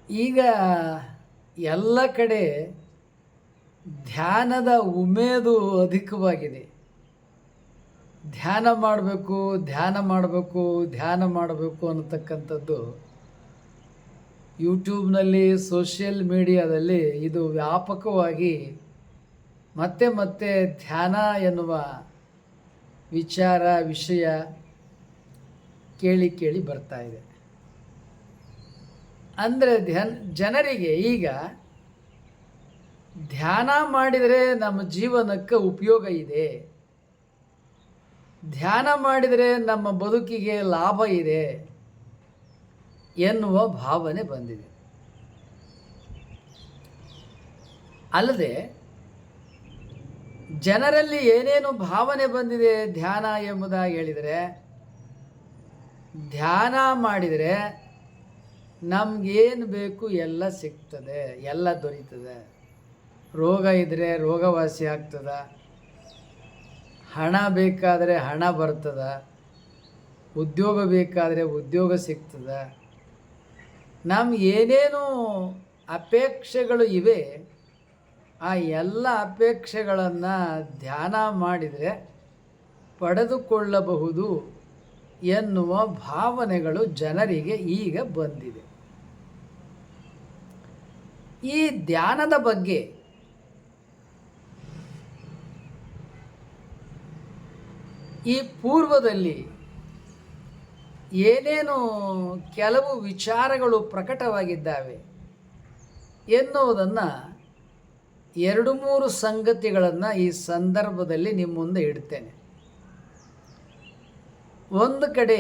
ಈಗ ಎಲ್ಲ ಕಡೆ ಧ್ಯಾನದ ಉಮೇದು ಅಧಿಕವಾಗಿದೆ. ಧ್ಯಾನ ಮಾಡಬೇಕು, ಧ್ಯಾನ ಮಾಡಬೇಕು, ಧ್ಯಾನ ಮಾಡಬೇಕು ಅನ್ನತಕ್ಕಂಥದ್ದು ಯೂಟ್ಯೂಬ್ನಲ್ಲಿ, ಸೋಷಿಯಲ್ ಮೀಡಿಯಾದಲ್ಲಿ ಇದು ವ್ಯಾಪಕವಾಗಿ ಮತ್ತೆ ಮತ್ತೆ ಧ್ಯಾನ ಎನ್ನುವ ವಿಷಯ ಕೇಳಿ ಬರ್ತಾ ಇದೆ. ಅಂದರೆ ಜನರಿಗೆ ಈಗ ಧ್ಯಾನ ಮಾಡಿದರೆ ನಮ್ಮ ಜೀವನಕ್ಕೆ ಉಪಯೋಗ ಇದೆ, ಧ್ಯಾನ ಮಾಡಿದರೆ ನಮ್ಮ ಬದುಕಿಗೆ ಲಾಭ ಇದೆ ಎನ್ನುವ ಭಾವನೆ ಬಂದಿದೆ. ಅಲ್ಲದೆ ಜನರಲ್ಲಿ ಏನೇನು ಭಾವನೆ ಬಂದಿದೆ ಧ್ಯಾನ ಎಂಬುದಾಗಿ ಹೇಳಿದರೆ, ಧ್ಯಾನ ಮಾಡಿದರೆ ನಮಗೇನು ಬೇಕು ಎಲ್ಲ ಸಿಗ್ತದೆ, ಎಲ್ಲ ದೊರೀತದೆ. ರೋಗ ಇದ್ದರೆ ರೋಗವಾಸಿ ಆಗ್ತದೆ, ಹಣ ಬೇಕಾದರೆ ಹಣ ಬರ್ತದೆ, ಉದ್ಯೋಗ ಬೇಕಾದರೆ ಉದ್ಯೋಗ ಸಿಗ್ತದೆ. ನಮ್ಗೆ ಏನೇನು ಅಪೇಕ್ಷೆಗಳು ಇವೆ ಆ ಎಲ್ಲ ಅಪೇಕ್ಷೆಗಳನ್ನು ಧ್ಯಾನ ಮಾಡಿದರೆ ಪಡೆದುಕೊಳ್ಳಬಹುದು ಎನ್ನುವ ಭಾವನೆಗಳು ಜನರಿಗೆ ಈಗ ಬಂದಿದೆ. ಈ ಧ್ಯಾನದ ಬಗ್ಗೆ ಈ ಪೂರ್ವದಲ್ಲಿ ಏನೇನು ಕೆಲವು ವಿಚಾರಗಳು ಪ್ರಕಟವಾಗಿದ್ದಾವೆ ಎನ್ನುವುದನ್ನು 2-3 ಸಂಗತಿಗಳನ್ನು ಈ ಸಂದರ್ಭದಲ್ಲಿ ನಿಮ್ಮ ಮುಂದೆ ಇಡ್ತೇನೆ. ಒಂದು ಕಡೆ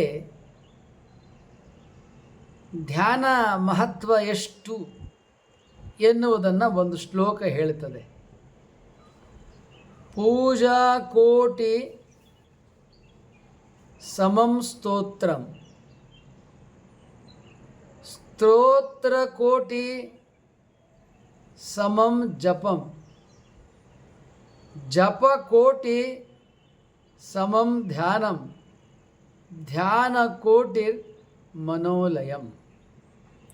ಧ್ಯಾನ ಮಹತ್ವ ಎಷ್ಟು ಎನ್ನುವುದನ್ನು ಒಂದು ಶ್ಲೋಕ ಹೇಳ್ತದೆ. ಪೂಜಾ ಕೋಟಿ ಸಮಂ ಸ್ತೋತ್ರಂ, ಸ್ತೋತ್ರ ಕೋಟಿ ಸಮಂ ಜಪಂ, ಜಪ ಕೋಟಿ ಸಮಂ ಧ್ಯಾನಂ, ಧ್ಯಾನ ಕೋಟಿ ಮನೋಲಯಂ.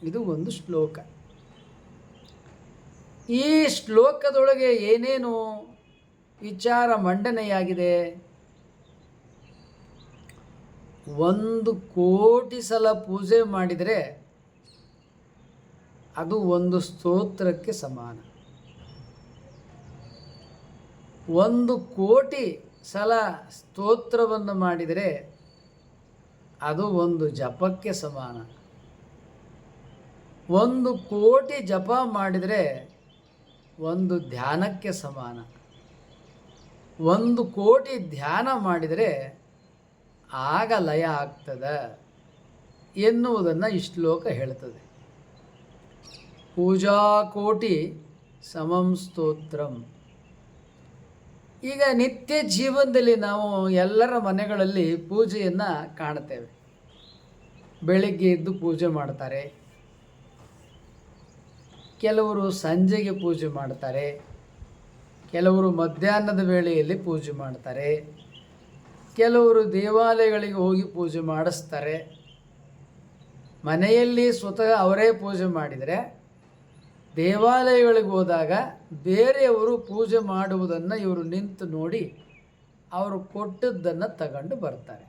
ಇದು ಒಂದು ಶ್ಲೋಕ. ಈ ಶ್ಲೋಕದೊಳಗೆ ಏನೇನು ವಿಚಾರ ಮಂಡನೆಯಾಗಿದೆ? 1 ಕೋಟಿ ಸಲ ಪೂಜೆ ಮಾಡಿದರೆ ಅದು ಒಂದು ಸ್ತೋತ್ರಕ್ಕೆ ಸಮಾನ. 1 ಕೋಟಿ ಸಲ ಸ್ತೋತ್ರವನ್ನು ಮಾಡಿದರೆ ಅದು ಒಂದು ಜಪಕ್ಕೆ ಸಮಾನ. 1 ಕೋಟಿ ಜಪ ಮಾಡಿದರೆ ಒಂದು ಧ್ಯಾನಕ್ಕೆ ಸಮಾನ. 1 ಕೋಟಿ ಧ್ಯಾನ ಮಾಡಿದರೆ ಆಗ ಲಯ ಆಗ್ತದೆ ಎನ್ನುವುದನ್ನು ಈ ಶ್ಲೋಕ ಹೇಳ್ತದೆ. ಪೂಜಾ ಕೋಟಿ ಸಮಂ ಸ್ತೋತ್ರಂ. ಈಗ ನಿತ್ಯ ಜೀವನದಲ್ಲಿ ನಾವು ಎಲ್ಲರ ಮನೆಗಳಲ್ಲಿ ಪೂಜೆಯನ್ನು ಕಾಣ್ತೇವೆ. ಬೆಳಿಗ್ಗೆ ಎದ್ದು ಪೂಜೆ ಮಾಡ್ತಾರೆ, ಕೆಲವರು ಸಂಜೆಗೆ ಪೂಜೆ ಮಾಡ್ತಾರೆ, ಕೆಲವರು ಮಧ್ಯಾಹ್ನದ ವೇಳೆಯಲ್ಲಿ ಪೂಜೆ ಮಾಡ್ತಾರೆ, ಕೆಲವರು ದೇವಾಲಯಗಳಿಗೆ ಹೋಗಿ ಪೂಜೆ ಮಾಡಿಸ್ತಾರೆ. ಮನೆಯಲ್ಲಿ ಸ್ವತಃ ಅವರೇ ಪೂಜೆ ಮಾಡಿದರೆ ದೇವಾಲಯಗಳಿಗೆ ಹೋದಾಗ ಬೇರೆಯವರು ಪೂಜೆ ಮಾಡುವುದನ್ನು ಇವರು ನಿಂತು ನೋಡಿ ಅವರು ಕೊಟ್ಟದ್ದನ್ನು ತಗೊಂಡು ಬರ್ತಾರೆ.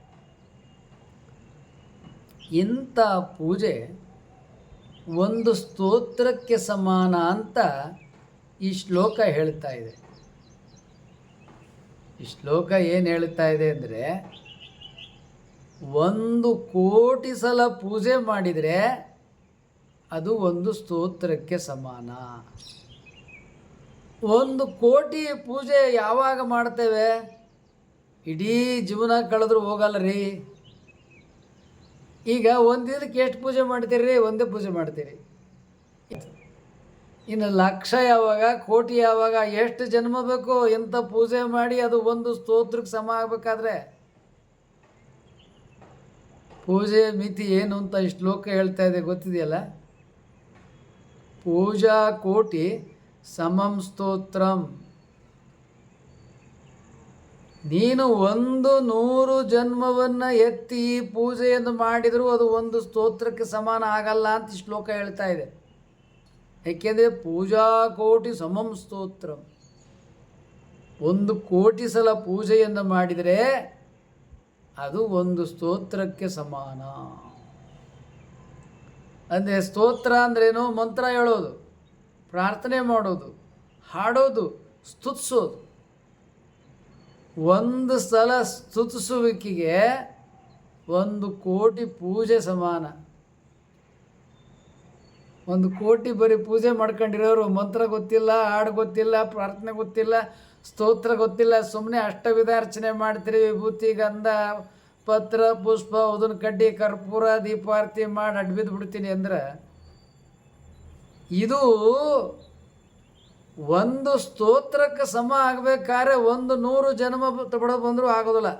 ಇಂಥ ಪೂಜೆ ಒಂದು ಸ್ತೋತ್ರಕ್ಕೆ ಸಮಾನ ಅಂತ ಈ ಶ್ಲೋಕ ಹೇಳ್ತಾ ಇದೆ. ಈ ಶ್ಲೋಕ ಏನು ಹೇಳ್ತಾ ಇದೆ ಅಂದರೆ, 1 ಕೋಟಿ ಸಲ ಪೂಜೆ ಮಾಡಿದರೆ ಅದು ಒಂದು ಸ್ತೋತ್ರಕ್ಕೆ ಸಮಾನ. 1 ಕೋಟಿ ಪೂಜೆ ಯಾವಾಗ ಮಾಡ್ತೇವೆ? ಇಡೀ ಜೀವನ ಕಳೆದ್ರೂ ಹೋಗಲ್ಲ ರೀ. ಈಗ ಒಂದಿನಕ್ಕೆ ಎಷ್ಟು ಪೂಜೆ ಮಾಡ್ತೀರಿ? ಒಂದೇ ಪೂಜೆ ಮಾಡ್ತೀರಿ. ಇನ್ನು ಲಕ್ಷ ಯಾವಾಗ, ಕೋಟಿ ಯಾವಾಗ, ಎಷ್ಟು ಜನ್ಮ ಬೇಕು ಎಂಥ ಪೂಜೆ ಮಾಡಿ ಅದು ಒಂದು ಸ್ತೋತ್ರಕ್ಕೆ ಸಮ ಆಗಬೇಕಾದ್ರೆ? ಪೂಜೆ ಮಿತಿ ಏನು ಅಂತ ಈ ಶ್ಲೋಕ ಹೇಳ್ತಾ ಇದೆ ಗೊತ್ತಿದೆಯಲ್ಲ. ಪೂಜಾ ಕೋಟಿ ಸಮಂ ಸ್ತೋತ್ರಂ. ನೀನು 100 ಜನ್ಮವನ್ನು ಎತ್ತಿ ಪೂಜೆಯನ್ನು ಮಾಡಿದರೂ ಅದು ಒಂದು ಸ್ತೋತ್ರಕ್ಕೆ ಸಮಾನ ಆಗಲ್ಲ ಅಂತ ಶ್ಲೋಕ ಹೇಳ್ತಾ ಇದೆ. ಏಕೆಂದರೆ ಪೂಜಾ ಕೋಟಿ ಸಮಂ ಸ್ತೋತ್ರ, 1,000,000 ಸಲ ಪೂಜೆಯನ್ನು ಮಾಡಿದರೆ ಅದು ಒಂದು ಸ್ತೋತ್ರಕ್ಕೆ ಸಮಾನ. ಅಂದರೆ ಸ್ತೋತ್ರ ಅಂದ್ರೇನು? ಮಂತ್ರ ಹೇಳೋದು, ಪ್ರಾರ್ಥನೆ ಮಾಡೋದು, ಹಾಡೋದು, ಸ್ತುತಿಸೋದು. 1 ಸಲ ಸ್ತುತಿಸುವಿಕೆಗೆ 1,000,000 ಪೂಜೆ ಸಮಾನ. 1,000,000 ಬರೀ ಪೂಜೆ ಮಾಡ್ಕೊಂಡಿರೋರು, ಮಂತ್ರ ಗೊತ್ತಿಲ್ಲ, ಹಾಡು ಗೊತ್ತಿಲ್ಲ, ಪ್ರಾರ್ಥನೆ ಗೊತ್ತಿಲ್ಲ, ಸ್ತೋತ್ರ ಗೊತ್ತಿಲ್ಲ, ಸುಮ್ಮನೆ ಅಷ್ಟವಿಧಾರ್ಚನೆ ಮಾಡ್ತೀರಿ, ವಿಭೂತಿ ಗಂಧ ಪತ್ರ ಪುಷ್ಪ ಉದಿನ ಕಡ್ಡಿ ಕರ್ಪೂರ ದೀಪಾರತಿ ಮಾಡಿ ಅಡ್ಬಿದ್ದು ಬಿಡ್ತೀನಿ ಅಂದ್ರೆ, ಇದು ಒಂದು ಸ್ತೋತ್ರಕ್ಕೆ ಸಮ ಆಗಬೇಕಾದ್ರೆ 100 ಜನ್ಮ ತಗೊಳ್ಳೋ ಬಂದರೂ ಆಗೋದಿಲ್ಲ.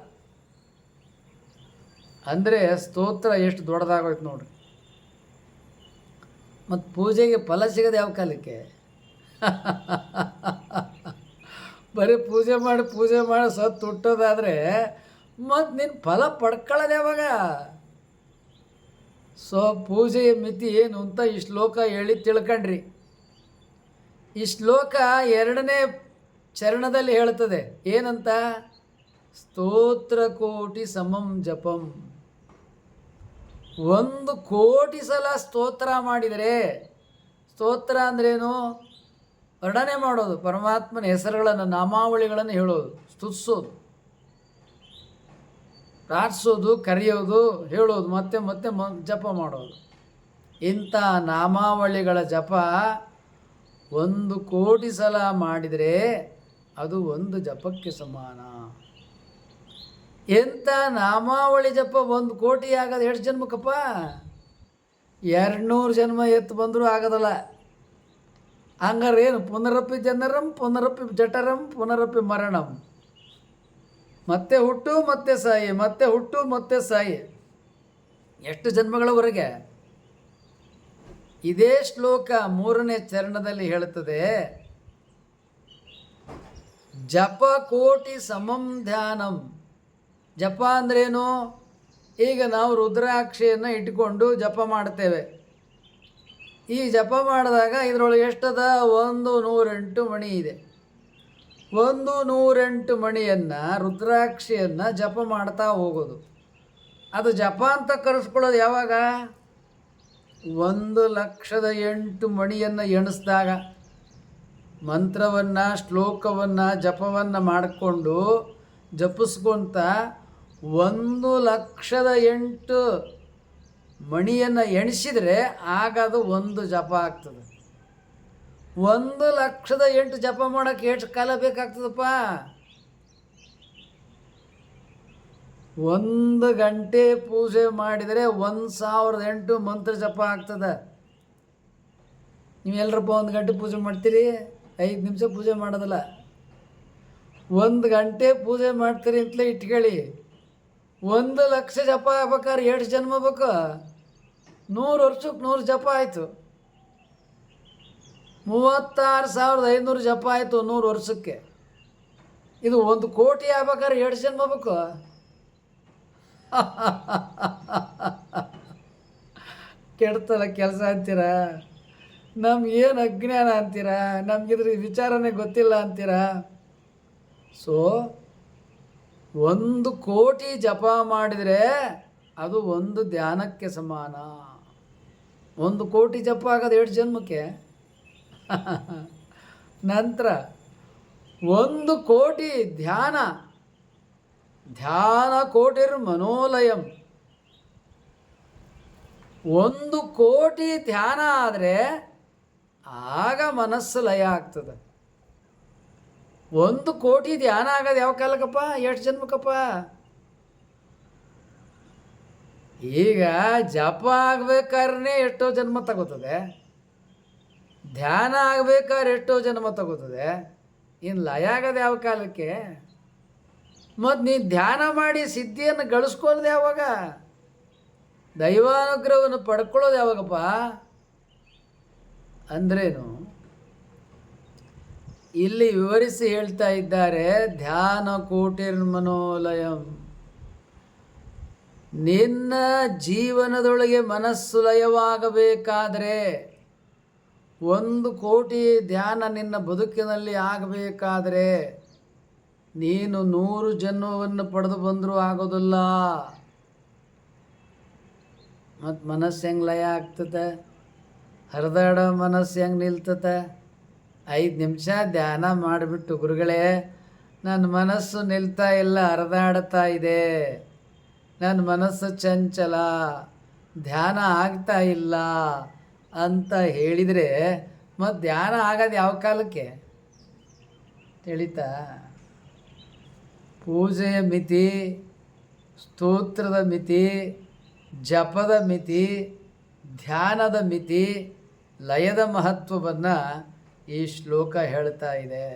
ಅಂದರೆ ಸ್ತೋತ್ರ ಎಷ್ಟು ದೊಡ್ಡದಾಗೋಯ್ತು ನೋಡ್ರಿ. ಮತ್ತು ಪೂಜೆಗೆ ಫಲ ಸಿಗೋದು ಯಾವ ಕಾಲಕ್ಕೆ? ಬರೀ ಪೂಜೆ ಮಾಡಿ ಸತ್ತು ಹುಟ್ಟೋದಾದರೆ ಮತ್ತು ನಿನ್ನ ಫಲ ಪಡ್ಕೊಳ್ಳೋದು ಯಾವಾಗ? ಸೊ ಪೂಜೆಯ ಮಿತಿ ಏನು ಅಂತ ಈ ಶ್ಲೋಕ ಹೇಳಿ ತಿಳ್ಕೊಂಡ್ರಿ. ಈ ಶ್ಲೋಕ 2ನೇ ಚರಣದಲ್ಲಿ ಹೇಳ್ತದೆ. ಏನಂತ? ಸ್ತೋತ್ರ ಕೋಟಿ ಸಮಂ ಜಪಂ. 1,000,000 ಸಲ ಸ್ತೋತ್ರ ಮಾಡಿದರೆ, ಸ್ತೋತ್ರ ಅಂದ್ರೇನು? ವರ್ಣನೆ ಮಾಡೋದು, ಪರಮಾತ್ಮನ ಹೆಸರುಗಳನ್ನು, ನಾಮಾವಳಿಗಳನ್ನು ಹೇಳೋದು, ಸ್ತುತಿಸೋದು, ಪ್ರಾರ್ಥಿಸೋದು, ಕರೆಯೋದು, ಹೇಳೋದು, ಮತ್ತೆ ಮತ್ತೆ ಜಪ ಮಾಡೋದು. ಇಂಥ ನಾಮಾವಳಿಗಳ ಜಪ 1,000,000 ಸಲ ಮಾಡಿದರೆ ಅದು ಒಂದು ಜಪಕ್ಕೆ ಸಮಾನ. ಎಂಥ ನಾಮಾವಳಿ ಜಪ 1,000,000 ಆಗೋದು ಎಷ್ಟು ಜನ್ಮಕ್ಕಪ್ಪ? 200 ಜನ್ಮ ಎತ್ತು ಬಂದರೂ ಆಗೋದಲ್ಲ. ಹಂಗಾರೆ ಏನು? ಪುನರಪಿ ಜನರಂ ಪುನರಪಿ ಜಠರಂ ಪುನರಪಿ ಮರಣಂ. ಮತ್ತೆ ಹುಟ್ಟು ಮತ್ತೆ ಸಾಯಿ, ಮತ್ತೆ ಹುಟ್ಟು ಮತ್ತೆ ಸಾಯಿ. ಎಷ್ಟು ಜನ್ಮಗಳವರೆಗೆ? ಇದೇ ಶ್ಲೋಕ 3ನೇ ಚರಣದಲ್ಲಿ ಹೇಳುತ್ತದೆ, ಜಪ ಕೋಟಿ ಸಮಂ ಧ್ಯಾನಂ. ಜಪ ಅಂದ್ರೇನು? ಈಗ ನಾವು ರುದ್ರಾಕ್ಷಿಯನ್ನು ಇಟ್ಕೊಂಡು ಜಪ ಮಾಡ್ತೇವೆ. ಈ ಜಪ ಮಾಡಿದಾಗ ಇದರೊಳಗೆ ಎಷ್ಟದ? 108 ಮಣಿ ಇದೆ. 108 ಮಣಿಯನ್ನು, ರುದ್ರಾಕ್ಷಿಯನ್ನು ಜಪ ಮಾಡ್ತಾ ಹೋಗೋದು. ಅದು ಜಪ ಅಂತ ಕರೆಸ್ಕೊಳ್ಳೋದು ಯಾವಾಗ? 1,08,000 ಮಣಿಯನ್ನು ಎಣಿಸಿದಾಗ, ಮಂತ್ರವನ್ನು, ಶ್ಲೋಕವನ್ನು, ಜಪವನ್ನು ಮಾಡಿಕೊಂಡು ಜಪಿಸ್ಕೊಂತ 1,08,000 ಮಣಿಯನ್ನು ಎಣಿಸಿದರೆ ಆಗ ಅದು ಒಂದು ಜಪ ಆಗ್ತದೆ. 1,08,000 ಜಪ ಮಾಡೋಕ್ಕೆ ಎಷ್ಟು ಕಾಲ ಬೇಕಾಗ್ತದಪ್ಪ? 1 ಗಂಟೆ ಪೂಜೆ ಮಾಡಿದರೆ 1,008 ಮಂತ್ರ ಜಪ ಆಗ್ತದೆ. ನೀವೆಲ್ಲರಪ್ಪ 1 ಗಂಟೆ ಪೂಜೆ ಮಾಡ್ತೀರಿ? 5 ನಿಮಿಷ ಪೂಜೆ ಮಾಡೋದಲ್ಲ, 1 ಗಂಟೆ ಪೂಜೆ ಮಾಡ್ತೀರಿ ಅಂತಲೇ ಇಟ್ಕೊಳ್ಳಿ. 1,00,000 ಜಪ ಆಗ್ಬೇಕಾದ್ರೆ ಎಷ್ಟು ಜನ್ಮ ಬೇಕು? 100 ವರ್ಷಕ್ಕೆ 100 ಜಪ ಆಯಿತು. 36,500 ಜಪ ಆಯಿತು 100 ವರ್ಷಕ್ಕೆ. ಇದು 1,000,000 ಆಗ್ಬೇಕಾದ್ರೆ ಎಷ್ಟು ಜನ್ಮ ಬೇಕು? ಕೆಡ್ತಲ್ಲ ಕೆಲಸ ಅಂತೀರಾ? ನಮಗೇನು ಅಜ್ಞಾನ ಅಂತೀರಾ? ನಮಗಿದ್ರ ವಿಚಾರನೇ ಗೊತ್ತಿಲ್ಲ ಅಂತೀರಾ? ಸೊ 1,000,000 ಜಪ ಮಾಡಿದರೆ ಅದು ಒಂದು ಧ್ಯಾನಕ್ಕೆ ಸಮಾನ. 1,000,000 ಜಪ ಆಗೋದು ಎಷ್ಟು ಜನ್ಮಕ್ಕೆ? ನಂತರ 1,000,000 ಧ್ಯಾನ. ಧ್ಯಾನ ಕೋಟಿರ್ ಮನೋಲಯಂ. 1,000,000 ಧ್ಯಾನ ಆದರೆ ಆಗ ಮನಸ್ಸು ಲಯ ಆಗ್ತದೆ. 1,000,000 ಧ್ಯಾನ ಆಗೋದು ಯಾವ ಕಾಲಕ್ಕಪ್ಪ? ಎಷ್ಟು ಜನ್ಮಕ್ಕಪ್ಪ? ಈಗ ಜಪ ಆಗ್ಬೇಕಾದ್ರೆ ಎಷ್ಟೋ ಜನ್ಮ ತಗೋತದೆ, ಧ್ಯಾನ ಆಗ್ಬೇಕಾದ್ರೆ ಎಷ್ಟೋ ಜನ್ಮ ತಗೋತದೆ. ಇನ್ನು ಲಯ ಆಗೋದು ಯಾವ ಕಾಲಕ್ಕೆ? ಮತ್ತು ನೀನು ಧ್ಯಾನ ಮಾಡಿ ಸಿದ್ಧಿಯನ್ನು ಗಳಿಸ್ಕೊಳ್ಳೋದು ಯಾವಾಗ? ದೈವಾನುಗ್ರಹವನ್ನು ಪಡ್ಕೊಳ್ಳೋದು ಯಾವಾಗಪ್ಪ? ಅಂದ್ರೇನು? ಇಲ್ಲಿ ವಿವರಿಸಿ ಹೇಳ್ತಾ ಇದ್ದಾರೆ, ಧ್ಯಾನ ಕೋಟಿರ್ ಮನೋಲಯಂ. ನಿನ್ನ ಜೀವನದೊಳಗೆ ಮನಸ್ಸು ಲಯವಾಗಬೇಕಾದರೆ 1,000,000 ಧ್ಯಾನ ನಿನ್ನ ಬದುಕಿನಲ್ಲಿ ಆಗಬೇಕಾದ್ರೆ ನೀನು 100 ಜನ್ಮವನ್ನು ಪಡೆದು ಬಂದರೂ ಆಗೋದಿಲ್ಲ. ಮತ್ತು ಮನಸ್ಸು ಹೆಂಗೆ ಲಯ ಆಗ್ತದೆ? ಹರಿದಾಡೋ ಮನಸ್ಸು ಹೆಂಗೆ ನಿಲ್ತತೆ? 5 ನಿಮಿಷ ಧ್ಯಾನ ಮಾಡಿಬಿಟ್ಟು, ಗುರುಗಳೇ ನನ್ನ ಮನಸ್ಸು ನಿಲ್ತಾ ಇಲ್ಲ, ಹರಿದಾಡ್ತಾ ಇದೆ, ನನ್ನ ಮನಸ್ಸು ಚಂಚಲ, ಧ್ಯಾನ ಆಗ್ತಾ ಇಲ್ಲ ಅಂತ ಹೇಳಿದರೆ ಮತ್ತು ಧ್ಯಾನ ಆಗೋದು ಯಾವ ಕಾಲಕ್ಕೆ ತಿಳಿತಾ? ಪೂಜೆಯ ಮಿತಿ, ಸ್ತೋತ್ರದ ಮಿತಿ, ಜಪದ ಮಿತಿ, ಧ್ಯಾನದ ಮಿತಿ, ಲಯದ ಮಹತ್ವವನ್ನು ಈ ಶ್ಲೋಕ ಹೇಳ್ತಾ ಇದೆ.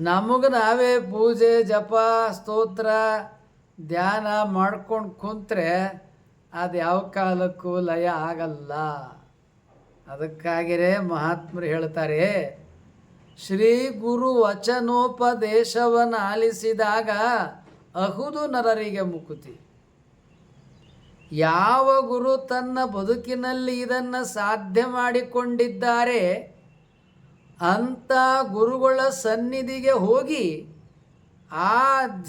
ನಮಗೆ ನಾವೇ ಪೂಜೆ, ಜಪ, ಸ್ತೋತ್ರ, ಧ್ಯಾನ ಮಾಡ್ಕೊಂಡು ಕುಂತ್ರೆ ಅದು ಯಾವ ಕಾಲಕ್ಕೂ ಲಯ ಆಗಲ್ಲ. ಅದಕ್ಕಾಗಿಯೇ ಮಹಾತ್ಮರು ಹೇಳ್ತಾರೆ, ಶ್ರೀ ಗುರು ವಚನೋಪದೇಶವನ್ನು ಆಲಿಸಿದಾಗ ಅಹುದು ನರರಿಗೆ ಮುಕುತಿ. ಯಾವ ಗುರು ತನ್ನ ಬದುಕಿನಲ್ಲಿ ಇದನ್ನು ಸಾಧ್ಯ ಮಾಡಿಕೊಂಡಿದ್ದಾರೆ ಅಂಥ ಗುರುಗಳ ಸನ್ನಿಧಿಗೆ ಹೋಗಿ ಆ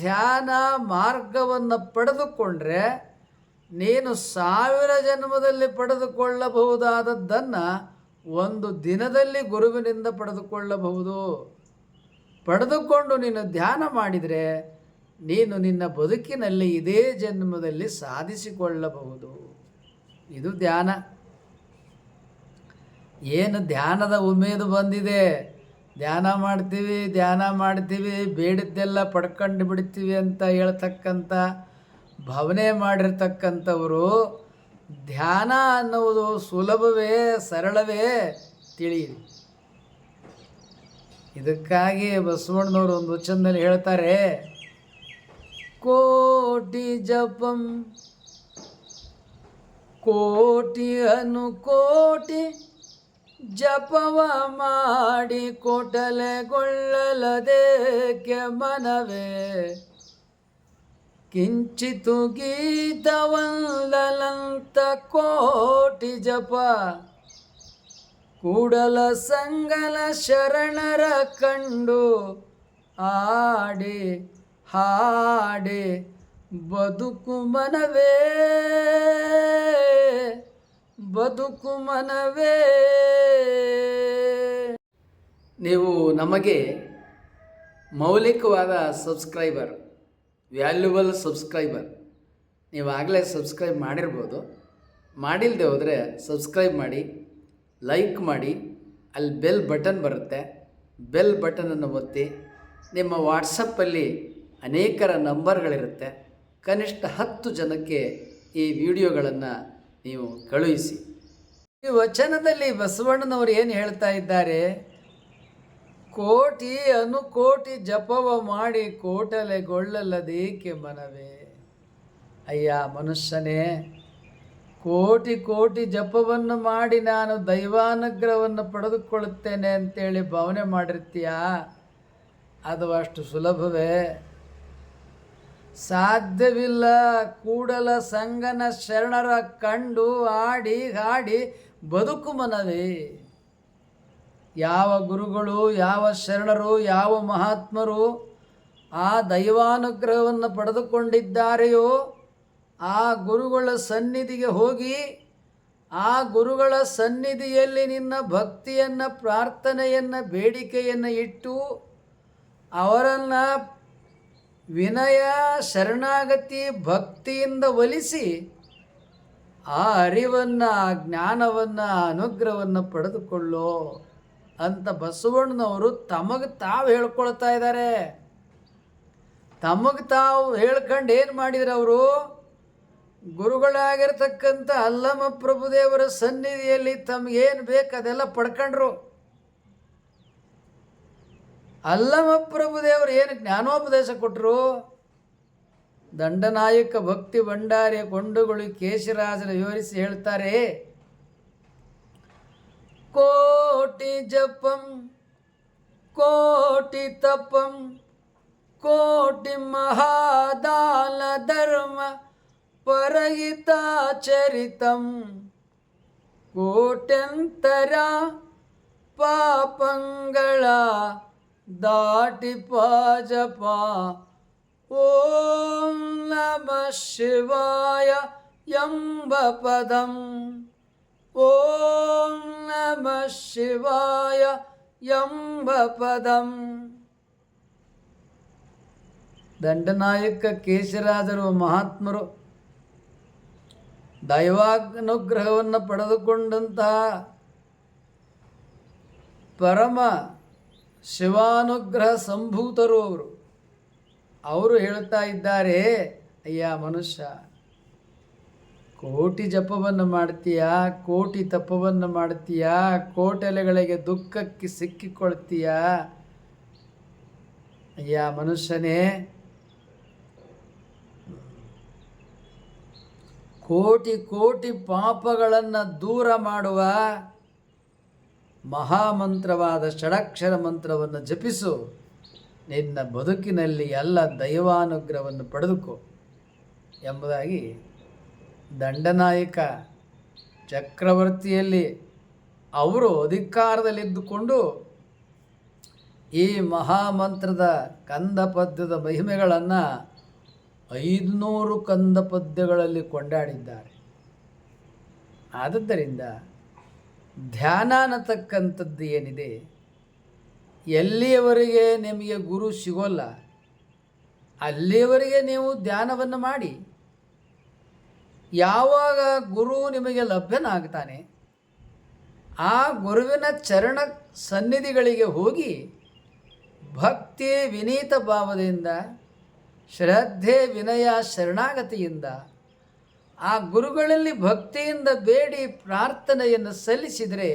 ಧ್ಯಾನ ಮಾರ್ಗವನ್ನು ಪಡೆದುಕೊಂಡ್ರೆ ನೀನು 1000 ಜನ್ಮದಲ್ಲಿ ಪಡೆದುಕೊಳ್ಳಬಹುದಾದದ್ದನ್ನು 1 ದಿನದಲ್ಲಿ ಗುರುವಿನಿಂದ ಪಡೆದುಕೊಳ್ಳಬಹುದು. ಪಡೆದುಕೊಂಡು ನೀನು ಧ್ಯಾನ ಮಾಡಿದರೆ ನೀನು ನಿನ್ನ ಬದುಕಿನಲ್ಲಿ ಇದೇ ಜನ್ಮದಲ್ಲಿ ಸಾಧಿಸಿಕೊಳ್ಳಬಹುದು. ಇದು ಧ್ಯಾನ. ಏನು ಧ್ಯಾನದ ಉಮೇದು ಬಂದಿದೆ, ಧ್ಯಾನ ಮಾಡ್ತೀವಿ, ಬೇಡಿದ್ದೆಲ್ಲ ಪಡ್ಕೊಂಡು ಬಿಡ್ತೀವಿ ಅಂತ ಹೇಳ್ತಕ್ಕಂಥ ಭಾವನೆ ಮಾಡಿರ್ತಕ್ಕಂಥವರು ಧ್ಯಾನ ಅನ್ನುವುದು ಸುಲಭವೇ, ಸರಳವೇ ತಿಳಿಯಿರಿ. ಇದಕ್ಕಾಗಿ ಬಸವಣ್ಣನವರು ಒಂದು ವಚನದಲ್ಲಿ ಹೇಳ್ತಾರೆ, ಕೋಟಿ ಜಪಂ ಕೋಟಿ ಅನುಕೋಟಿ ಜಪವ ಮಾಡಿ ಕೊಟಲೆಗೊಳ್ಳಲದೇಕೆ ಮನವೇ ಕಿಂಚಿತು ಗೀತವಲ್ಲಂತ ಕೋಟಿ ಜಪ ಕೂಡಲ ಸಂಗಲ ಶರಣರ ಕಂಡು ಆಡಿ ಹಾಡಿ ಬದುಕು ಮನವೇ ನೀವು ನಮಗೆ ಮೌಲಿಕವಾದ ಸಬ್ಸ್ಕ್ರೈಬರ್, ವ್ಯಾಲ್ಯುಬಲ್ ಸಬ್ಸ್ಕ್ರೈಬರ್. ನೀವು ಆಗಲೇ ಸಬ್ಸ್ಕ್ರೈಬ್ ಮಾಡಿರ್ಬೋದು. ಮಾಡಿಲ್ಲದೆ ಹೋದರೆ ಸಬ್ಸ್ಕ್ರೈಬ್ ಮಾಡಿ, ಲೈಕ್ ಮಾಡಿ. ಅಲ್ಲಿ ಬೆಲ್ ಬಟನ್ ಬರುತ್ತೆ, ಬೆಲ್ ಬಟನನ್ನು ಒತ್ತಿ. ನಿಮ್ಮ ವಾಟ್ಸಪ್ಪಲ್ಲಿ ಅನೇಕರ ನಂಬರ್ಗಳಿರುತ್ತೆ. ಕನಿಷ್ಠ 10 ಜನಕ್ಕೆ ಈ ವಿಡಿಯೋಗಳನ್ನು ನೀವು ಕಳುಹಿಸಿ. ಈ ವಚನದಲ್ಲಿ ಬಸವಣ್ಣನವರು ಏನು ಹೇಳ್ತಾ ಇದ್ದಾರೆ? ಕೋಟಿ ಅನುಕೋಟಿ ಜಪವ ಮಾಡಿ ಕೋಟಲೆಗೊಳ್ಳಲದೇಕೆ ಮನವೇ. ಅಯ್ಯ ಮನುಷ್ಯನೇ, ಕೋಟಿ ಕೋಟಿ ಜಪವನ್ನು ಮಾಡಿ ನಾನು ದೈವಾನುಗ್ರಹವನ್ನು ಪಡೆದುಕೊಳ್ಳುತ್ತೇನೆ ಅಂತೇಳಿ ಭಾವನೆ ಮಾಡಿರ್ತೀಯ. ಅದು ಅಷ್ಟು ಸುಲಭವೇ? ಸಾಧ್ಯವಿಲ್ಲ. ಕೂಡಲ ಸಂಗನ ಶರಣರ ಕಂಡು ಆಡಿ ಹಾಡಿ ಬದುಕು ಮನವೇ. ಯಾವ ಗುರುಗಳು, ಯಾವ ಶರಣರು, ಯಾವ ಮಹಾತ್ಮರು ಆ ದೈವಾನುಗ್ರಹವನ್ನು ಪಡೆದುಕೊಂಡಿದ್ದಾರೆಯೋ ಆ ಗುರುಗಳ ಸನ್ನಿಧಿಗೆ ಹೋಗಿ ಆ ಗುರುಗಳ ಸನ್ನಿಧಿಯಲ್ಲಿ ನಿನ್ನ ಭಕ್ತಿಯನ್ನು, ಪ್ರಾರ್ಥನೆಯನ್ನು, ಬೇಡಿಕೆಯನ್ನು ಇಟ್ಟು ಅವರನ್ನು ವಿನಯ, ಶರಣಾಗತಿ, ಭಕ್ತಿಯಿಂದ ಒಲಿಸಿ ಆ ಅರಿವನ್ನು, ಆ ಜ್ಞಾನವನ್ನು, ಅನುಗ್ರಹವನ್ನು ಪಡೆದುಕೊಳ್ಳೋ ಅಂತ ಬಸವಣ್ಣನವರು ತಮಗೆ ತಾವು ಹೇಳ್ಕೊಳ್ತಾ ಇದ್ದಾರೆ. ತಮಗೆ ತಾವು ಹೇಳ್ಕೊಂಡು ಏನು ಮಾಡಿದ್ರು ಅವರು? ಗುರುಗಳಾಗಿರ್ತಕ್ಕಂಥ ಅಲ್ಲಮ ಪ್ರಭುದೇವರ ಸನ್ನಿಧಿಯಲ್ಲಿ ತಮಗೇನು ಬೇಕು ಅದೆಲ್ಲ ಪಡ್ಕೊಂಡ್ರು. ಅಲ್ಲಮ ಪ್ರಭುದೇವರು ಏನು ಜ್ಞಾನೋಪದೇಶ ಕೊಟ್ಟರು? ದಂಡನಾಯಕ ಭಕ್ತಿ ಭಂಡಾರಿಯ ಕೊಂಡುಗಳು ಕೇಶರಾಜನ ವಿವರಿಸಿ ಹೇಳ್ತಾರೆ, ಕೋಟಿ ಜಪಂ ಕೋಟಿ ತಪಂ ಕೋಟಿ ಮಹಾದಾನ ಧರ್ಮ ಪರಹಿತಾ ಚರಿತಂ ಕೋಟ್ಯಂತರ ಪಾಪಂಗಳ ದಾಟಿಪ ಜಪ ಓಂ ನಮಃ ಶಿವಾಯ ಎಂಬ ಪದಂ ಓಂ ನಮಃ ಶಿವಾಯ ಎಂಬ ಪದಂ. ದಂಡನಾಯಕ ಕೇಶರಾಜರು ಮಹಾತ್ಮರು ದೈವಾನುಗ್ರಹವನ್ನು ಪಡೆದುಕೊಂಡಂತಹ ಪರಮ ಶಿವಾನುಗ್ರಹ ಸಂಭೂತರು ಅವರು ಹೇಳ್ತಾ ಇದ್ದಾರೆ, ಅಯ್ಯ ಮನುಷ್ಯ, ಕೋಟಿ ಜಪವನ್ನು ಮಾಡ್ತೀಯಾ, ಕೋಟಿ ತಪವನ್ನು ಮಾಡ್ತೀಯಾ, ಕೋಟೆಲೆಗಳಿಗೆ ದುಃಖಕ್ಕೆ ಸಿಕ್ಕಿಕೊಳ್ತೀಯಾ. ಅಯ್ಯ ಮನುಷ್ಯನೇ, ಕೋಟಿ ಕೋಟಿ ಪಾಪಗಳನ್ನು ದೂರ ಮಾಡುವ ಮಹಾಮಂತ್ರವಾದ ಷಡಕ್ಷರ ಮಂತ್ರವನ್ನು ಜಪಿಸು. ನಿನ್ನ ಬದುಕಿನಲ್ಲಿ ಎಲ್ಲ ದೈವಾನುಗ್ರಹವನ್ನು ಪಡೆದುಕೋ ಎಂಬುದಾಗಿ ದಂಡನಾಯಕ ಚಕ್ರವರ್ತಿಯಲ್ಲಿ ಅವರು ಅಧಿಕಾರದಲ್ಲಿದ್ದುಕೊಂಡು ಈ ಮಹಾಮಂತ್ರದ ಕಂದ ಪದ್ಯದ ಮಹಿಮೆಗಳನ್ನು 500 ಕಂದ ಪದ್ಯಗಳಲ್ಲಿ ಕೊಂಡಾಡಿದ್ದಾರೆ. ಆದುದರಿಂದ ಧ್ಯಾನ ಅನ್ನತಕ್ಕಂಥದ್ದು ಏನಿದೆ, ಎಲ್ಲಿಯವರೆಗೆ ನಿಮಗೆ ಗುರು ಸಿಗೋಲ್ಲ ಅಲ್ಲಿಯವರೆಗೆ ನೀವು ಧ್ಯಾನವನ್ನು ಮಾಡಿ. ಯಾವಾಗ ಗುರು ನಿಮಗೆ ಲಭ್ಯನಾಗ್ತಾನೆ, ಆ ಗುರುವಿನ ಚರಣ ಸನ್ನಿಧಿಗಳಿಗೆ ಹೋಗಿ ಭಕ್ತಿ ವಿನೀತ ಭಾವದಿಂದ, ಶ್ರದ್ಧೆ ವಿನಯ ಶರಣಾಗತಿಯಿಂದ ಆ ಗುರುಗಳಲ್ಲಿ ಭಕ್ತಿಯಿಂದ ಬೇಡಿ ಪ್ರಾರ್ಥನೆಯನ್ನು ಸಲ್ಲಿಸಿದರೆ,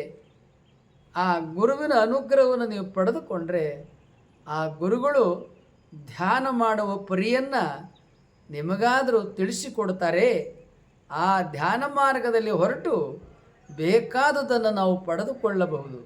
ಆ ಗುರುವಿನ ಅನುಗ್ರಹವನ್ನು ನೀವು ಪಡೆದುಕೊಂಡ್ರೆ, ಆ ಗುರುಗಳು ಧ್ಯಾನ ಮಾಡುವ ಪರಿಯನ್ನು ನಿಮಗಾದರೂ ತಿಳಿಸಿಕೊಡ್ತಾರೆ. ಆ ಧ್ಯಾನ ಮಾರ್ಗದಲ್ಲಿ ಹೊರಟು ಬೇಕಾದುದನ್ನು ನಾವು ಪಡೆದುಕೊಳ್ಳಬಹುದು.